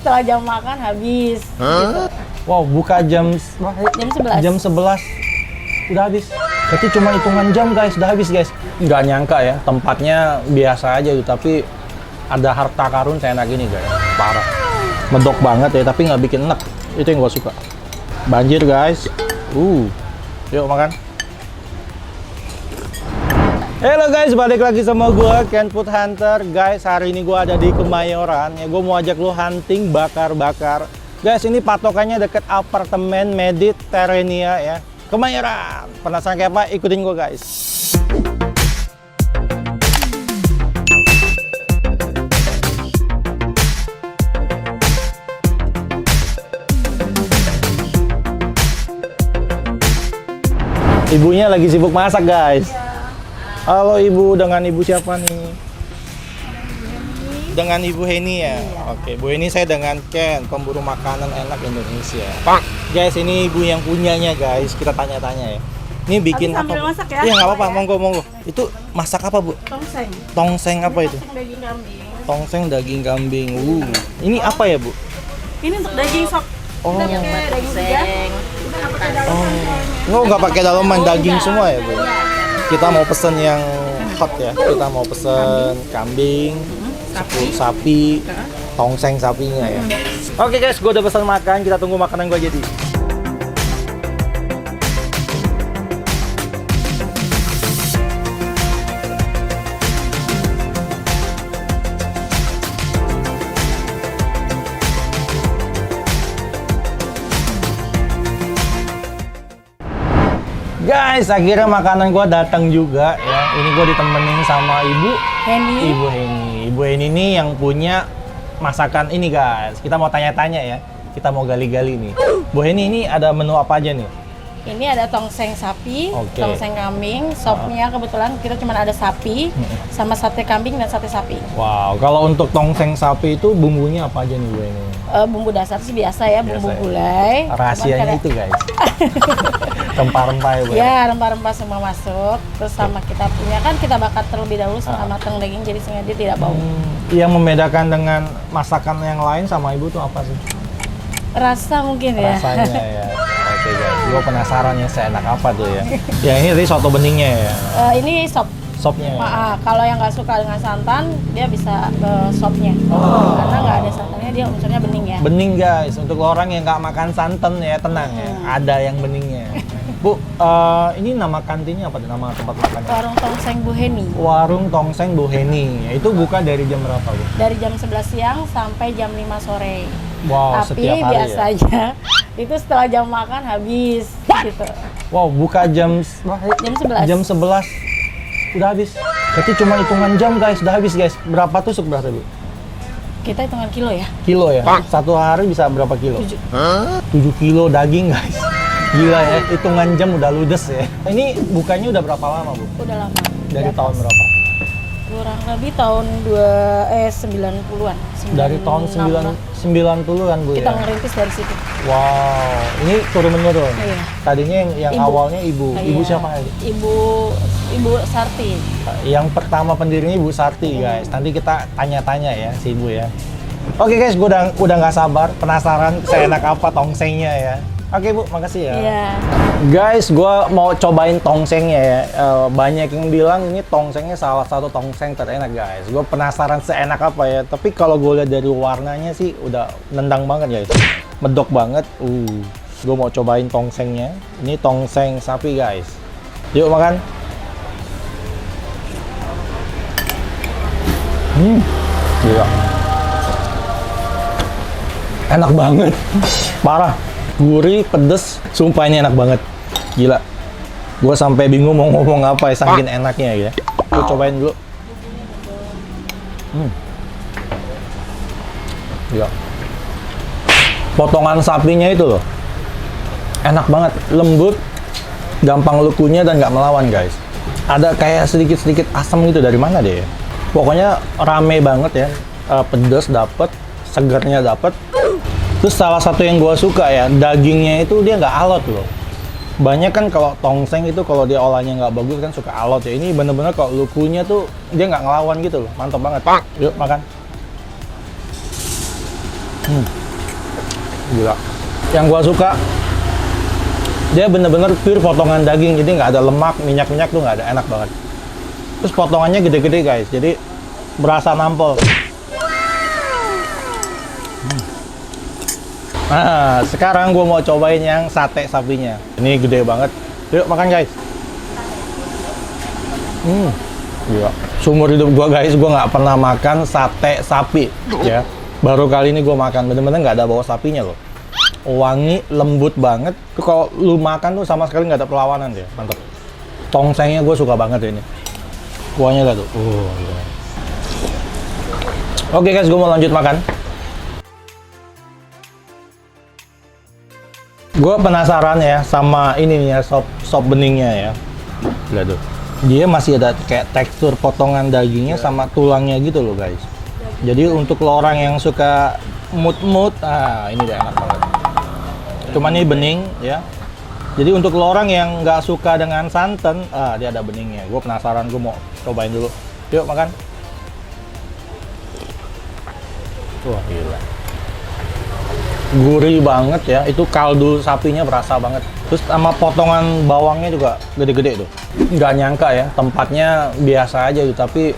setelah jam makan habis. Gitu. Wow, buka jam 11. Jam 11 udah habis. Berarti cuma hitungan jam guys, udah habis guys. Nggak nyangka ya, tempatnya biasa aja tuh, tapi ada harta karun seenak ini guys. Parah. Medok banget ya, tapi nggak bikin enak. Itu yang gue suka. Banjir guys. Yuk makan. Halo guys, balik lagi sama gue Ken Food Hunter. Guys, hari ini gue ada di Kemayoran. Ya, gue mau ajak lo hunting bakar-bakar. Guys, ini patokannya deket apartemen Mediterania ya. Kemayoran. Penasaran kayak apa? Ikutin gue guys. Ibunya lagi sibuk masak guys. Halo ibu, dengan ibu siapa nih? Dengan ibu Heni ya? Oke, Bu Heni, saya dengan Ken, pemburu makanan enak Indonesia. Guys, ini ibu yang punyanya guys, kita tanya-tanya ya. Ini bikin apa? Masak ya? Iya nggak apa-apa, monggo. Itu masak apa Bu? Tongseng. Tongseng apa itu? Daging kambing. Tongseng daging kambing. Ini apa ya Bu? Ini untuk daging sok. Oh. Kita pakai daging tiga. Kita nggak pakai dalaman. Oh, nggak pakai dalaman, daging semua ya Bu? Kita mau pesen yang hot ya. Kita mau pesen kambing, sapi, tongseng sapinya ya. Oke guys, gue udah pesan makan. Kita tunggu makanan gue jadi. Guys, akhirnya makanan gue datang juga ya. Ini gue ditemenin sama Ibu Heni. Ibu Heni ini yang punya masakan ini guys. Kita mau tanya-tanya ya. Kita mau gali-gali nih. Bu Heni, ini ada menu apa aja nih? Ini ada tongseng sapi, Oke. tongseng kambing, sopnya kebetulan kita cuma ada sapi, sama sate kambing dan sate sapi. Wow, kalau untuk tongseng sapi itu bumbunya apa aja nih Bu Heni? Bumbu dasar sih biasa ya, bumbu Biasa ya. gulai. Rahasianya itu guys. Rempah-rempah ya Bu. Ya, rempah-rempah semua masuk. Terus sama kita punya kan kita bakar terlebih dahulu setengah matang daging jadi sehingga dia tidak bau. Yang membedakan dengan masakan yang lain sama Ibu tuh apa sih? Rasa mungkin ya. Rasanya ya. Oke guys, gue penasaran ya seenak apa tuh ya. Ya ini tadi soto beningnya ya. Ini sop. Sopnya ya. Kalau yang nggak suka dengan santan, dia bisa ke sopnya. Karena nggak ada santannya, dia unsurnya bening ya. Bening guys, untuk orang yang nggak makan santan ya tenang ya, ada yang beningnya. Bu, ini nama kantinnya apa tuh? Nama tempat makannya? Warung Tongseng Bu Heni. Warung Tongseng Bu Heni. Itu buka dari jam berapa Bu? Dari jam 11 siang sampai jam 5 sore. Wow, Tapi setiap hari biasa ya? aja, itu setelah jam makan habis. Gitu. Wow, buka jam Jam 11. Jam 11 udah habis. Berarti cuma hitungan jam guys, udah habis guys. Berapa tusuk berapa Bu? Kita hitungan kilo ya. Kilo ya? Satu hari bisa berapa kilo? 7. 7 kilo daging guys. Gila ya, hitungan jam udah ludes ya. Ini bukanya udah berapa lama Bu? Udah lama. Dari tahun berapa? Kurang lebih tahun 90-an. Dari tahun 90-an Bu Kita ya? ngerintis dari situ. Wow, ini turun-menurun? Iya. Tadinya yang Ibu. awalnya Ibu. Ibu Iya. siapa ya? Ibu Sarti. Yang pertama pendirinya Ibu Sarti guys. Nanti kita tanya-tanya ya si Ibu ya. Oke guys, gue udah nggak sabar, penasaran seenak apa tongsengnya ya. Oke Bu, makasih ya. Iya. Guys, gue mau cobain tongsengnya ya. Banyak yang bilang ini tongsengnya salah satu tongseng terenak guys. Gue penasaran seenak apa ya. Tapi kalau gue lihat dari warnanya sih udah nendang banget guys. Medok banget. Gue mau cobain tongsengnya. Ini tongseng sapi guys. Yuk makan. Gila. Enak banget. Parah. Gurih, pedes, sumpah ini enak banget. Gila. Gue sampai bingung mau ngomong apa ya, saking enaknya ya. Gue cobain dulu. Gila. Potongan sapinya itu loh. Enak banget, lembut, gampang lukunya dan nggak melawan guys. Ada kayak sedikit-sedikit asam gitu, dari mana deh ya? Pokoknya rame banget ya. Pedes dapet, segernya dapet. Terus salah satu yang gue suka ya, dagingnya itu dia nggak alot loh. Banyak kan kalau tongseng itu kalau dia olahnya nggak bagus kan suka alot ya. Ini bener-bener kalau lukunya tuh dia nggak ngelawan gitu loh. Mantap banget. Yuk makan. Gila. Yang gua suka, dia bener-bener pure potongan daging, jadi nggak ada lemak, minyak-minyak tuh nggak ada, enak banget. Terus potongannya gede-gede guys, jadi berasa nampol. Nah, sekarang gue mau cobain yang sate sapinya. Ini gede banget. Yuk makan guys. Gila. Seumur hidup gue guys, gue nggak pernah makan sate sapi. Ya, baru kali ini gue makan. Bener-bener nggak ada bau sapinya loh. Wangi, lembut banget. Tuh kalau lu makan tuh sama sekali nggak ada perlawanan dia. Mantap. Tongsengnya gue suka banget ini. Kuahnya gak tuh. Gila. Oke guys, gue mau lanjut makan. Gue penasaran ya sama ini nih ya, sop beningnya ya. Lihat tuh. Dia masih ada kayak tekstur potongan dagingnya sama tulangnya gitu loh guys. Jadi untuk lo orang yang suka mut-mut, ini dia enak banget. Cuman ini bening ya. Jadi untuk lo orang yang nggak suka dengan santan, dia ada beningnya. Gue penasaran, gue mau cobain dulu. Yuk makan. Wah gila. Gurih banget ya, itu kaldu sapinya berasa banget. Terus sama potongan bawangnya juga gede-gede tuh. Nggak nyangka ya, tempatnya biasa aja gitu, tapi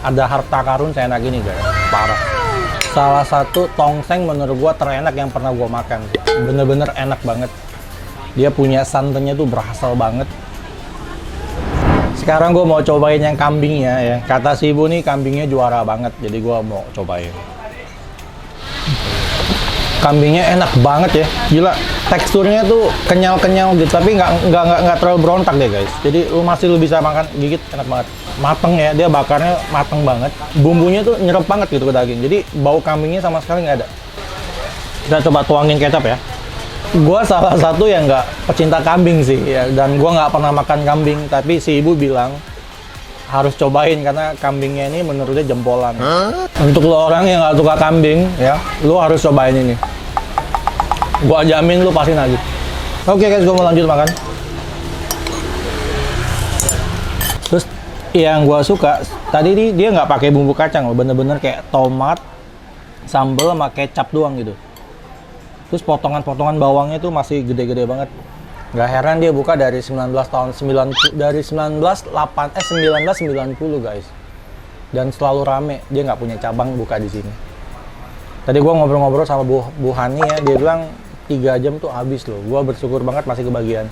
ada harta karun seenak ini guys, parah. Salah satu tongseng menurut gua terenak yang pernah gua makan. Bener-bener enak banget. Dia punya santannya tuh berasal banget. Sekarang gua mau cobain yang kambingnya ya. Kata si ibu nih kambingnya juara banget, jadi gua mau cobain. Kambingnya enak banget ya, gila. Teksturnya tuh kenyal-kenyal gitu, tapi nggak terlalu berontak deh guys. Jadi lu masih bisa makan, gigit enak banget. Mateng ya, dia bakarnya mateng banget. Bumbunya tuh nyerep banget gitu ke daging. Jadi bau kambingnya sama sekali nggak ada. Kita coba tuangin kecap ya. Gua salah satu yang nggak pecinta kambing sih, ya. Dan gua nggak pernah makan kambing, tapi si ibu bilang harus cobain karena kambingnya ini menurut dia jempolan. Untuk lo orang yang nggak suka kambing ya, lo harus cobain ini. Gua jamin lo pasti nagih. Oke guys, gua mau lanjut makan. Terus yang gua suka tadi dia nggak pakai bumbu kacang, bener-bener kayak tomat, sambal sama kecap doang gitu. Terus potongan-potongan bawangnya tuh masih gede-gede banget. Nggak heran dia buka dari 1990 guys. Dan selalu rame, dia nggak punya cabang buka di sini. Tadi gua ngobrol-ngobrol sama Bu Hani ya, dia bilang 3 jam tuh habis loh. Gua bersyukur banget masih kebagian.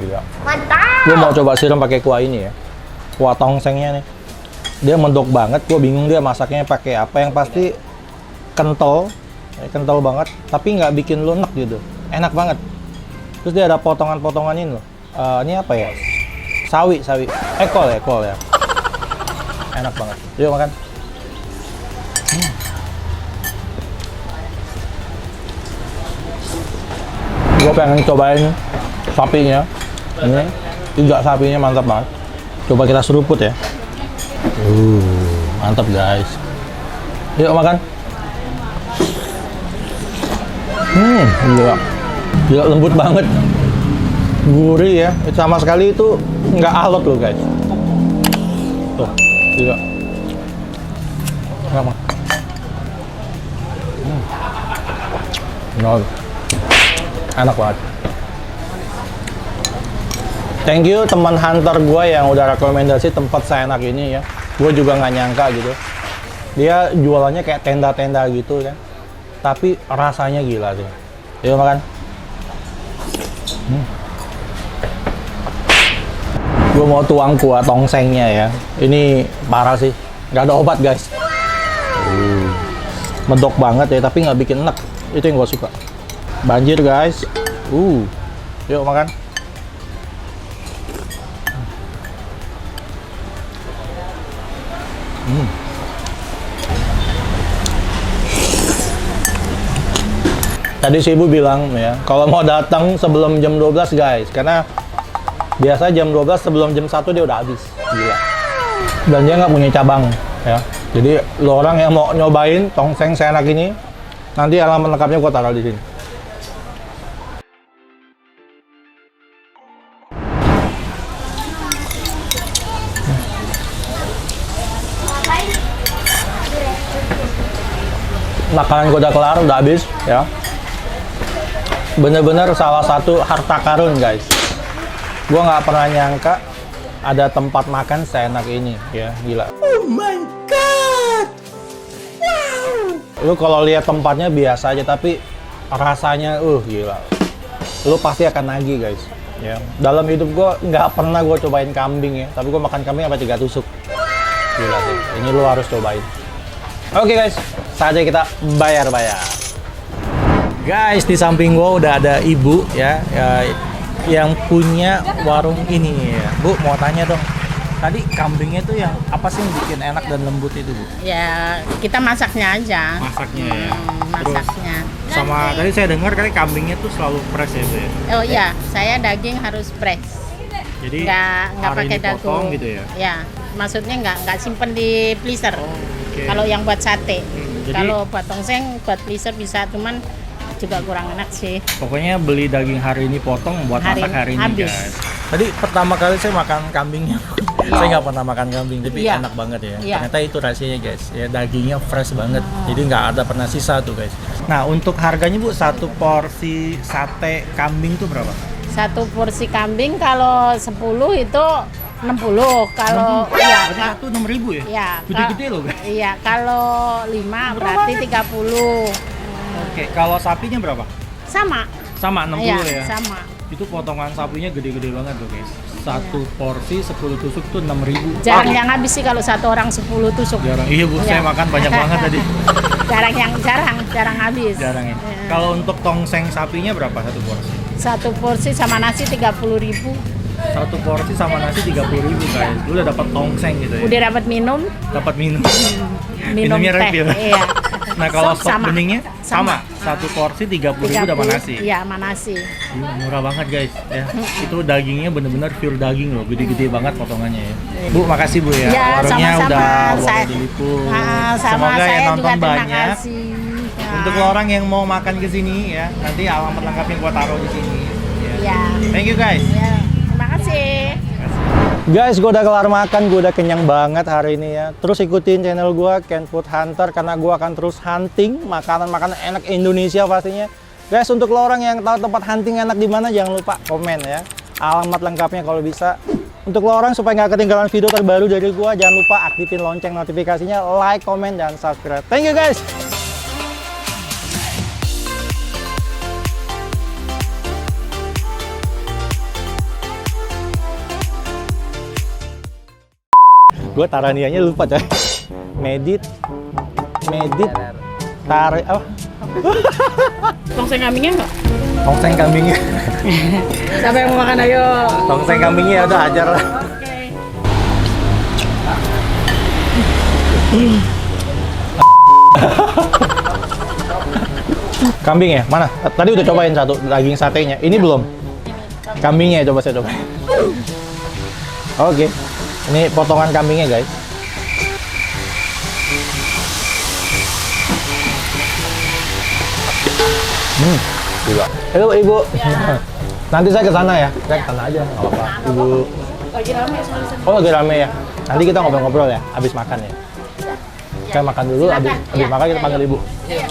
Gila. Mantap. Gua mau coba siram pakai kuah ini ya. Kuah tongsengnya nih. Dia mendok banget, gua bingung dia masaknya pakai apa. Yang pasti kental banget, tapi nggak bikin lunak gitu. Enak banget. Terus dia ada potongan-potongan ini loh. Ini apa ya? Sawi. Kol ya. Enak banget. Yuk makan. Gue pengen cobain sapinya. Ini iga sapinya mantap banget. Coba kita seruput ya. Mantap guys. Yuk makan. Gila lembut banget, gurih ya, sama sekali itu nggak alot loh guys. Tuh, gila. Enak banget. Thank you teman hunter gue yang udah rekomendasi tempat seenak ini ya. Gue juga nggak nyangka gitu. Dia jualannya kayak tenda-tenda gitu kan. Tapi rasanya gila sih. Yuk makan. Gue mau tuang kuah tongsengnya ya. Ini parah sih. Gak ada obat guys. Medok banget ya, tapi nggak bikin enak. Itu yang gue suka. Banjir guys. Yuk makan. Tadi si ibu bilang ya, kalau mau datang sebelum jam 12 guys, karena biasa jam 12 sebelum jam 1 dia udah habis. Gila. Dan dia nggak punya cabang ya. Jadi lo orang yang mau nyobain tongseng seenak ini, nanti alamat lengkapnya gua taruh di sini. Makanan gue udah kelar, udah habis ya. Bener-bener salah satu harta karun guys. Gue nggak pernah nyangka ada tempat makan seenak ini ya, gila. Oh my god, wow. Lu kalau lihat tempatnya biasa aja, tapi rasanya gila. Lu pasti akan nagih guys. Ya, dalam hidup gue nggak pernah gue cobain kambing ya, tapi gue makan kambing sampai 3 tusuk. Gila sih, ini lu harus cobain. Oke guys, saatnya kita bayar-bayar. Guys, di samping gue udah ada ibu ya, yang punya warung ini ya. Bu, mau tanya dong, tadi kambingnya tuh yang apa sih yang bikin enak dan lembut itu, Bu? Ya, kita masaknya aja. Masaknya ya. Masaknya. Sama tadi saya dengar kali kambingnya tuh selalu fresh ya, Bu ya? Oh iya, saya daging harus fresh. Jadi nggak pakai dipotong dagu. gitu ya? Ya, maksudnya nggak simpen di freezer. Oke. Kalau yang buat sate. Jadi- Kalau buat tongseng buat freezer bisa, cuman juga kurang enak sih. Pokoknya beli daging hari ini potong buat Hari masak hari ini habis. guys. Tadi pertama kali saya makan kambingnya. Saya nggak pernah makan kambing, tapi Iya. enak banget ya. Iya. Ternyata itu rahasianya guys. Ya dagingnya fresh banget. Jadi nggak ada pernah sisa tuh guys. Nah untuk harganya Bu, satu porsi sate kambing tuh berapa? Satu porsi kambing kalau 10 itu 60. Kalau Berarti iya, satu 6.000 ya? iya. Gede-gede loh guys. Iya, kalau 5 berarti 30. Oke, kalau sapinya berapa? Sama. Sama 60 Iya, ya? sama. Itu potongan sapinya gede-gede banget tuh guys. Satu porsi 10 tusuk tuh 6.000. Jarang yang habis sih kalau satu orang 10 tusuk. Jarang. Iya Bu, saya Iya. makan banyak banget tadi. jarang habis. Jarang ya. Iya. Kalau untuk tongseng sapinya berapa satu porsi? Satu porsi sama nasi 30.000. Satu porsi sama nasi 30.000 guys. Lu udah dapat tongseng gitu ya. Udah dapat minum, Dapat minum. minum Minumnya teh. refill. Iya. Nah, kalau Sop sop sama. beningnya Sama. Satu porsi 30.000 sama nasi. Iya, sama nasi. Murah banget guys ya. Itu dagingnya bener-bener pure daging loh, gede-gede banget potongannya ya. Bu, makasih Bu ya. Ya, Warungnya sama-sama. udah Saya- boleh diliput. Sama Semoga saya yang juga nonton terima banyak. kasih. Ya. Untuk lo orang yang mau makan ke sini ya, nanti alamat lengkapnya gua taruh di sini. Ya. Ya. Thank you guys. Ya, terima kasih. Guys, gue udah kelar makan, gue udah kenyang banget hari ini ya. Terus ikutin channel gue, Ken Food Hunter, karena gue akan terus hunting makanan-makanan enak Indonesia pastinya. Guys, untuk lo orang yang tahu tempat hunting enak di mana, jangan lupa komen ya. Alamat lengkapnya kalau bisa. Untuk lo orang supaya nggak ketinggalan video terbaru dari gue, jangan lupa aktifin lonceng notifikasinya, like, komen, dan subscribe. Thank you guys! Gue taranianya lupa coy. Medit tarik apa? Tongseng kambingnya enggak? Tongseng kambingnya. Siapa yang mau makan, ayo. Tongseng kambingnya ya udah ajar lah. Oke. Kambing ya? Mana? Tadi udah cobain satu daging satenya. Ini belum. Kambingnya coba saya coba. Oke. Ini potongan kambingnya guys. Gila. Halo Ibu. Nanti saya ke sana ya. Saya ke sana aja, nggak apa-apa. Ibu. Lagi rame soalnya. Oh lagi rame ya. Nanti kita ngobrol-ngobrol ya, habis makan ya. Saya makan dulu, habis makan kita panggil Ibu. Iya.